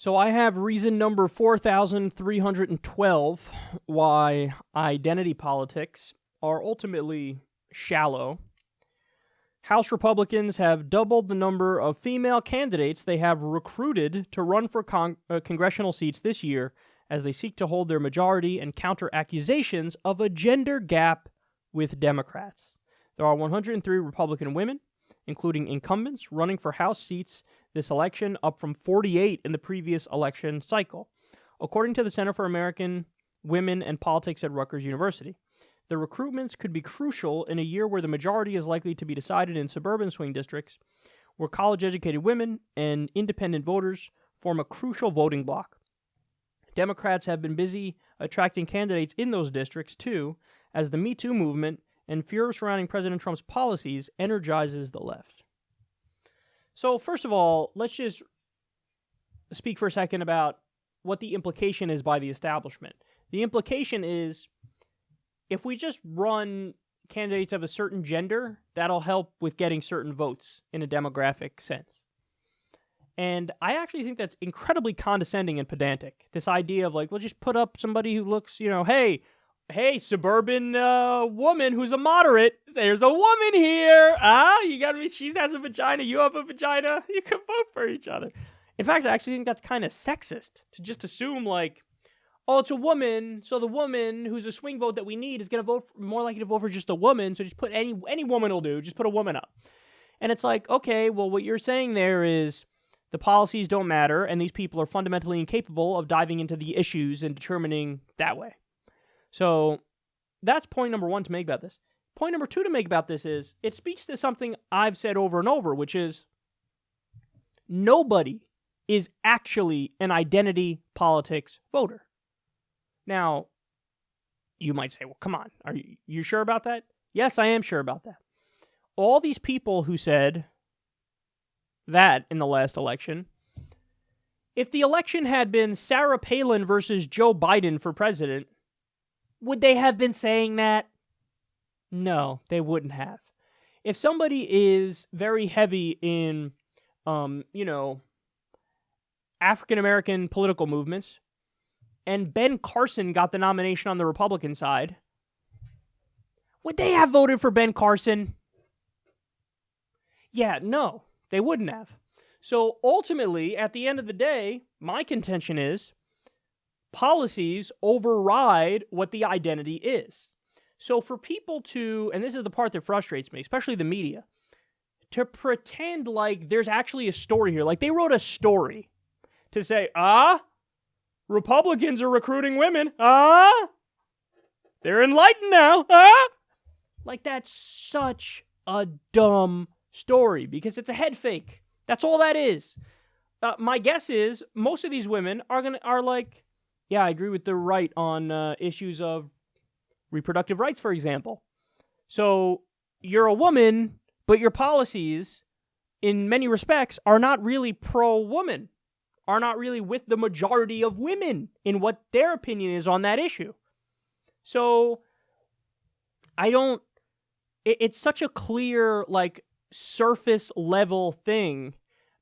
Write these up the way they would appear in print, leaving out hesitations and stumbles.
So I have reason number 4,312 why identity politics are ultimately shallow. House Republicans have doubled the number of female candidates they have recruited to run for congressional seats this year as they seek to hold their majority and counter accusations of a gender gap with Democrats. There are 103 Republican women, including incumbents, running for House seats this election, up from 48 in the previous election cycle, according to the Center for American Women and Politics at Rutgers University. The recruitments could be crucial in a year where the majority is likely to be decided in suburban swing districts, where college-educated women and independent voters form a crucial voting bloc. Democrats have been busy attracting candidates in those districts, too, as the Me Too movement and fear surrounding President Trump's policies energizes the left. So, first of all, let's just speak for a second about what the implication is by the establishment. The implication is, if we just run candidates of a certain gender, that'll help with getting certain votes in a demographic sense. And I actually think that's incredibly condescending and pedantic. This idea of like, we'll just put up somebody who looks, hey, suburban woman who's a moderate. There's a woman here. She has a vagina, you have a vagina. You can vote for each other. In fact, I actually think that's kind of sexist to just assume like, oh, it's a woman, so the woman who's a swing vote that we need is going to vote more likely to vote for just a woman, so just put any woman will do, just put a woman up. And it's like, okay, well, what you're saying there is the policies don't matter, and these people are fundamentally incapable of diving into the issues and determining that way. So that's point number one to make about this. Point number two to make about this is, it speaks to something I've said over and over, which is nobody is actually an identity politics voter. Now, you might say, well, come on, are you sure about that? Yes, I am sure about that. All these people who said that in the last election, if the election had been Sarah Palin versus Joe Biden for president, would they have been saying that? No, they wouldn't have. If somebody is very heavy in, African-American political movements, and Ben Carson got the nomination on the Republican side, would they have voted for Ben Carson? Yeah, no, they wouldn't have. So ultimately, at the end of the day, my contention is policies override what the identity is. So for people to, and this is the part that frustrates me, especially the media, to pretend like there's actually a story here, like they wrote a story to say, Republicans are recruiting women. They're enlightened now. Like, that's such a dumb story because it's a head fake. That's all that is. My guess is most of these women are like, yeah, I agree with the right on issues of reproductive rights, for example. So you're a woman, but your policies, in many respects, are not really pro-woman. Are not really with the majority of women in what their opinion is on that issue. So, it's such a clear, like, surface level thing,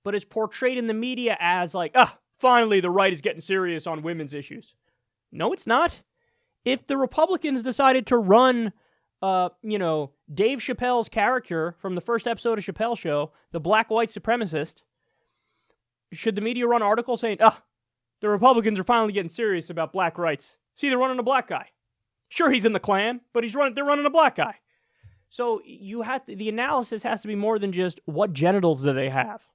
but it's portrayed in the media as like, finally the right is getting serious on women's issues. No, it's not. If the Republicans decided to run, Dave Chappelle's character from the first episode of Chappelle's Show, the black white supremacist, should the media run articles saying, the Republicans are finally getting serious about black rights? See, they're running a black guy. Sure, he's in the Klan, but they're running a black guy. So the analysis has to be more than just what genitals do they have.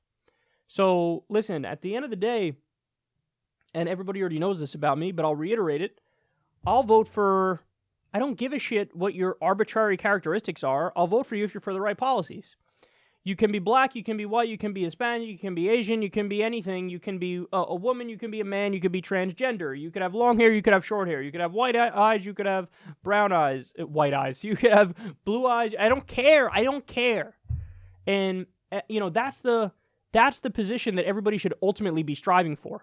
So listen, at the end of the day, and everybody already knows this about me, but I'll reiterate it, I'll vote for, I don't give a shit what your arbitrary characteristics are. I'll vote for you if you're for the right policies. You can be black, you can be white, you can be Hispanic, you can be Asian, you can be anything. You can be a woman, you can be a man, you can be transgender. You could have long hair, you could have short hair. You could have white eyes, you could have brown eyes, white eyes. You could have blue eyes. I don't care. And, that's the position that everybody should ultimately be striving for.